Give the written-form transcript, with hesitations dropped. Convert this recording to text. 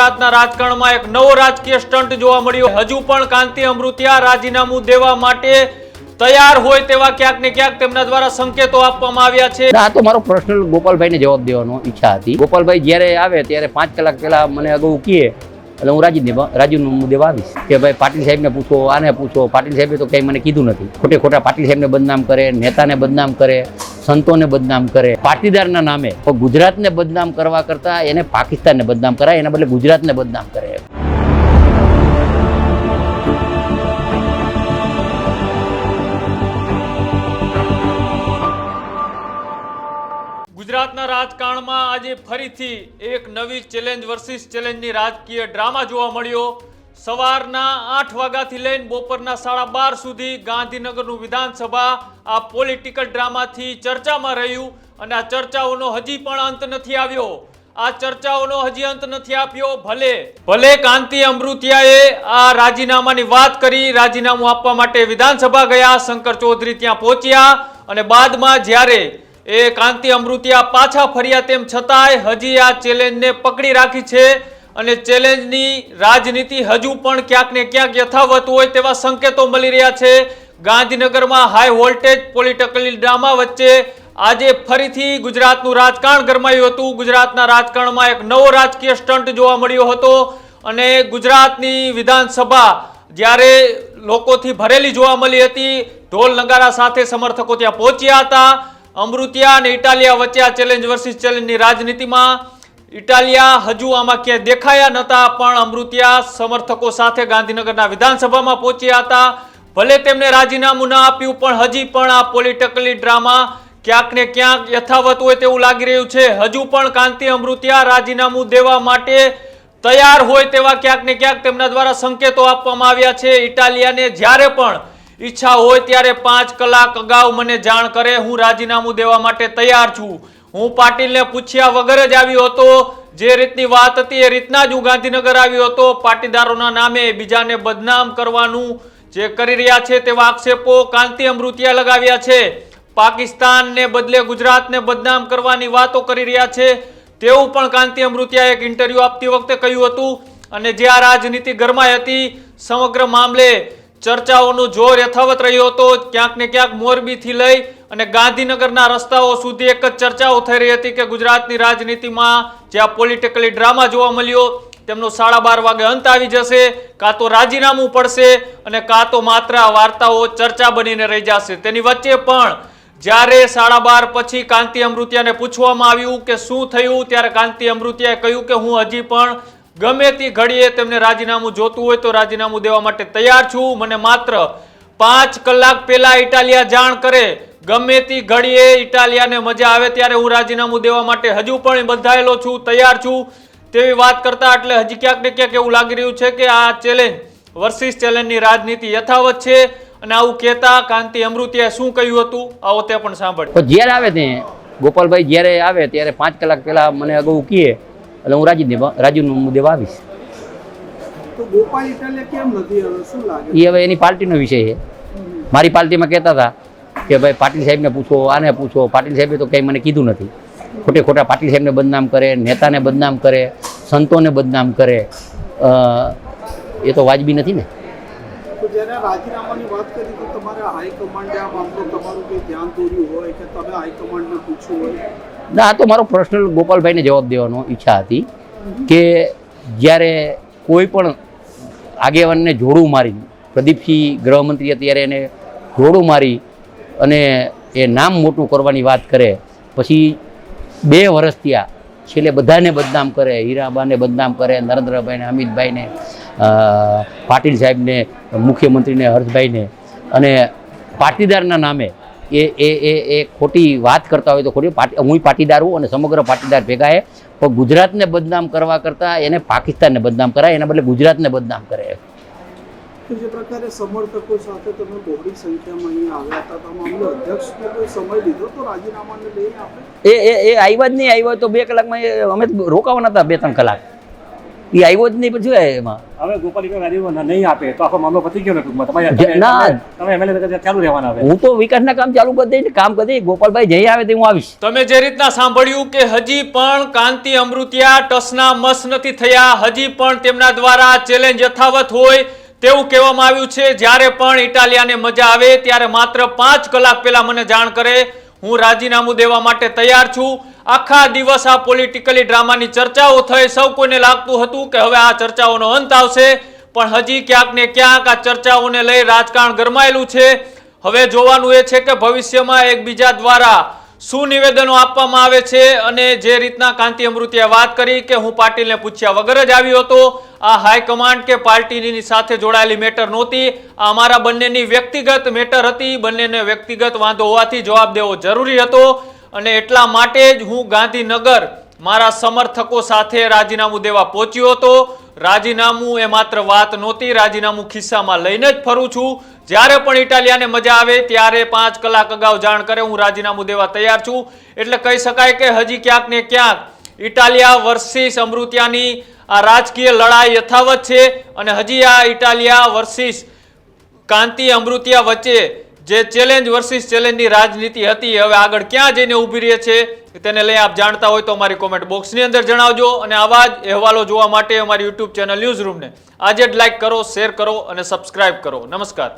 ગુજરાતના રાજકારણમાં એક નવો રાજકીય સ્ટન્ટ જોવા મળ્યો। હજુ પણ કાંતિ અમૃતિયા રાજીનામું દેવા માટે તૈયાર હોય તેવા ક્યાંક ને ક્યાંક તેમના દ્વારા સંકેતો આપવામાં આવ્યા છે। આ તો મારો પર્સનલ ગોપાલભાઈને જવાબ દેવાનો ઈચ્છા હતી। ગોપાલભાઈ જ્યારે આવે ત્યારે 5 કલાક પહેલા મને અગાઉ કહે એટલે હું રાજીનામું દેવા આવીશ કે ભાઈ પાટીલ સાહેબને પૂછો, આને પૂછો। પાટીલ સાહેબે તો કંઈ મને કીધું નથી। ખોટા પાટીલ સાહેબને બદનામ કરે, નેતાને બદનામ કરે, સંતોને બદનામ કરે, પાટીદારના નામે ગુજરાતને બદનામ કરવા કરતાં એને પાકિસ્તાનને બદનામ કરાય, એના બદલે ગુજરાતને બદનામ કરે। ગુજરાતના રાજકારણમાં આજે ફરીથી એક નવી ચેલેન્જ વર્સિસ ચેલેન્જની રાજકીય ડ્રામા જોવા મળ્યો। સવારના 8 વાગ્યાથી લઈને બપોરના 12:30 સુધી ગાંધીનગરનું વિધાનસભા આ પોલિટિકલ ડ્રામાથી ચર્ચામાં રહ્યું અને આ ચર્ચાઓનો હજી પણ અંત નથી આવ્યો। આ ચર્ચાઓનો હજી અંત નથી આપ્યો। ભલે કાંતિ અમૃતિયાએ આ રાજીનામાની વાત કરી, રાજીનામું આપવા માટે વિધાનસભા ગયા, શંકર ચૌધરી ત્યાં પહોંચ્યા અને બાદમાં જ્યારે એ કાંતિ અમૃતિયા પાછા ફર્યા તેમ છતાંય હજી આ ચેલેન્જને પકડી રાખી છે અને ચેલેન્જની રાજનીતિ હજુ પણ ક્યાંક ને ક્યાંક યથાવત હોય તેવા સંકેતો મળી રહ્યા છે। ગાંધીનગરમાં હાઈ વોલ્ટેજ પોલિટિકલ ડ્રામા વચ્ચે આજે ફરીથી ગુજરાતનું રાજકારણ ગરમાયું હતું। ગુજરાતના રાજકારણમાં એક નવો રાજકીય સ્ટન્ટ જોવા મળ્યો હતો અને ગુજરાતની વિધાનસભા જ્યારે લોકોથી ભરેલી જોવા મળી હતી, ઢોલ નગારા સાથે સમર્થકો ત્યાં પહોંચ્યા હતા। અમૃતિયા અને ઇટાલિયા વચ્ચે આ ચેલેન્જ વર્સિસ ચેલેન્જની રાજનીતિમાં ઇટાલિયા હજુ આમાં ક્યાંય દેખાયા નહોતા, પણ અમૃતિયા સમર્થકો સાથે ગાંધીનગરના વિધાનસભામાં પહોંચ્યા હતા। ભલે તેમને રાજીનામું ન આપ્યું પણ હજી પણ આ પોલિટિકલી ડ્રામા ક્યાંક ને ક્યાંક યથાવત હોય તેવું લાગી રહ્યું છે। હજુ પણ કાંતિ અમૃતિયા રાજીનામું દેવા માટે તૈયાર હોય તેવા ક્યાંક ને ક્યાંક તેમના દ્વારા સંકેતો આપવામાં આવ્યા છે। ઇટાલિયાને જ્યારે પણ ઈચ્છા હોય ત્યારે 5 કલાક અગાઉ મને જાણ કરે, હું રાજીનામું દેવા માટે તૈયાર છું। હું પાટીલને પૂછ્યા વગર જ આવ્યો હતો, જે રીતની વાત હતી એ રીતના જ હું ગાંધીનગર આવ્યો હતો। પાટીદારોના નામે બીજાને બદનામ કરવાનું જે કરી રહ્યા છે તેવા આક્ષેપો કાંતિ અમૃતિયા લગાવ્યા છે। પાકિસ્તાનને બદલે ગુજરાતને બદનામ કરવાની વાતો કરી રહ્યા છે તેવું પણ કાંતિ અમૃતિયાએ એક ઇન્ટરવ્યુ આપતી વખતે કહ્યું હતું અને જે આ રાજનીતિ ગરમાઈ હતી, સમગ્ર મામલે ચર્ચાઓનો જોર યથાવત રહ્યો હતો। ક્યાંક ને ક્યાંક મોરબીથી લઈ અને ગાંધીનગરના રસ્તાઓ સુધી એક જ ચર્ચાઓ થઈ રહી હતી કે ગુજરાતની રાજનીતિમાં જે આ પોલિટિકલી ડ્રામા જોવા મળ્યો તેમનો 12:30 વાગે અંત આવી જશે, કાં તો રાજીનામું પડશે અને કાં તો માત્ર આ વાર્તાઓ ચર્ચા બનીને રહી જશે। તેની વચ્ચે પણ જ્યારે 12:30 પછી કાંતિ અમૃતિયાને પૂછવામાં આવ્યું કે શું થયું, ત્યારે કાંતિ અમૃતિયાએ કહ્યું કે હું હજી પણ ગમે તે ઘડીએ તેમને રાજીનામું જોતું હોય તો રાજીનામું દેવા માટે તૈયાર છું। મને માત્ર 5 કલાક પહેલા ઇટાલિયા જાણ કરે, ગમે તે ઘડીએ ઇટાલિયાને મજા આવે ત્યારે હું રાજીનામું દેવા માટે હજુ પણ બંધાયેલો છું, તૈયાર છું તેવી વાત કરતા એટલે હજી ક્યાંક ને ક્યાંક એવું લાગી રહ્યું છે કે આ ચેલેન્જ વર્સિસ ચેલેન્જની રાજનીતિ યથાવત છે। અને આવું કહેતા કાંતિ અમૃતિયાએ શું કહ્યું હતું આવો તે પણ સાંભળો। જ્યારે આવે તે ગોપાલભાઈ જ્યારે આવે ત્યારે 5 કલાક પહેલા મને અગાઉ કહે એટલે હું રાજીનામું દેવા આવીશ। તો ગોપાલ ઇટાલિયા કેમ નથી, હવે શું લાગે? એ હવે એની પાર્ટીનો વિષય છે। મારી પાર્ટીમાં કહેતા હતા કે ભાઈ પાટીલ સાહેબને પૂછો, આને પૂછો। પાટીલ સાહેબે તો કંઈ મને કીધું નથી। ખોટા પાટીલ સાહેબને બદનામ કરે, નેતાને બદનામ કરે, સંતોને બદનામ કરે, એ તો વાજબી નથી ને। તો જ્યારે રાજીનામાની વાત કરી તો તમારે હાઈકમાન્ડે આ મામલો તમારું કંઈ ધ્યાન દોર્યું હોય કે તમે હાઈકમાન્ડને પૂછ્યું હોય? ના, આ તો મારો પર્સનલ ગોપાલભાઈને જવાબ દેવાનો ઈચ્છા હતી કે જ્યારે કોઈ પણ આગેવાનને જોડું મારી, પ્રદીપસિંહ ગૃહમંત્રી અત્યારે એને જોડું મારી અને એ નામ મોટું કરવાની વાત કરે, પછી 2 વર્ષ થયા, છેલ્લે બધાને બદનામ કરે, હીરાબાને બદનામ કરે, નરેન્દ્રભાઈને, અમિતભાઈને, પાટીલ સાહેબને, મુખ્યમંત્રીને, હર્ષભાઈને, અને પાટીદારના નામે એ ખોટી વાત કરતા હોય તો ખોટી, હું પાટીદાર હું અને સમગ્ર પાટીદાર ભેગા પણ ગુજરાતને બદનામ કરવા કરતાં એને પાકિસ્તાનને બદનામ કરાય, એના બદલે ગુજરાતને બદનામ કરે। જે પ્રકારે સમર્થકો સાથે તમે બહોળી સંખ્યામાં અહીંયા આવ્યા હતા, તો મામલો અધ્યક્ષને કોઈ સમય લીધો તો રાજીનામાને લઈને આપણે? એ આવ્યા જ નહીં, આવ્યા તો 2 કલાકમાં અમે રોકાવાના હતા 2-3 કલાક। એ આવ્યો જ નહીં, પછી શું એમાં હવે ગોપાલ રાજીનામું નહીં આપે તો આખો મામલો પતી ગયો ને ટૂંકમાં. ના. તમે એમએલએ ચાલુ રહેવાના હવે. હું તો વિકાસના કામ ચાલુ કરી દઈશ, કામ કરી દઈશ. ગોપાલભાઈ જઈ આવે તે હું આવીશ. તમે જે રીતના સાંભળ્યું કે હજી પણ કાંતિ અમૃતિયા ટસના મસ નથી થયા, હજી પણ તેમના દ્વારા ચેલેન્જ યથાવત હોય તેવું કહેવામાં આવ્યું છે. જ્યારે પણ ઇટાલિયાને મજા આવે ત્યારે માત્ર 5 કલાક પહેલા મને જાણ કરે, હું રાજીનામું દેવા માટે તૈયાર છું. આખા દિવસ આ પોલિટિકલી ડ્રામાની ચર્ચાઓ થઈ. સૌ કોઈને લાગતું હતું કે હવે આ ચર્ચાઓનો અંત આવશે, પણ હજી ક્યાંક ને ક્યાંક આ ચર્ચાઓને લઈ રાજકારણ ગરમાયેલું છે. હવે જોવાનું એ છે કે ભવિષ્યમાં એકબીજા દ્વારા શું નિવેદનો આપવામાં આવે છે. અને જે રીતના કાંતિ અમૃતિયાએ વાત કરી કે હું પાટીલને પૂછ્યા વગર જ આવ્યો હતો, આ હાઈકમાન્ડ કે પાર્ટીની સાથે જોડાયેલી મેટર નહોતી, આ અમારા બંનેની વ્યક્તિગત મેટર હતી. બંનેને વ્યક્તિગત વાંધો હોવાથી જવાબ દેવો જરૂરી હતો અને એટલા માટે જ હું ગાંધીનગર મારા સમર્થકો સાથે રાજીનામું દેવા પહોંચ્યો હતો. રાજીનામું એ માત્ર વાત નહોતી, રાજીનામું ખિસ્સામાં લઈને જ ફરું છું. જ્યારે પણ ઇટાલિયાને મજા આવે ત્યારે 5 કલાક અગાઉ જાણ કરે હું રાજીનામું દેવા તૈયાર છું. એટલે કહી શકાય કે હજી ક્યાંક ને ક્યાંક ઇટાલિયા વર્સિસ અમૃતિયાની આ રાજકીય લડાઈ યથાવત છે. અને હજી આ ઇટાલિયા વર્સિસ કાંતિ અમૃતિયા વચ્ચે જે ચેલેન્જ વર્સિસ ચેલેન્જની રાજનીતિ હતી, હવે આગળ ક્યાં જઈને ઊભી રહી છે તેને લઈ આપ જાણતા હોય તો અમારી કોમેન્ટ બોક્સની અંદર જણાવજો. અને આવા જ અહેવાલો જોવા માટે અમારી યુટ્યુબ ચેનલ ન્યૂઝ રૂમને આજે જ લાઈક કરો, શેર કરો અને સબસ્ક્રાઇબ કરો. નમસ્કાર.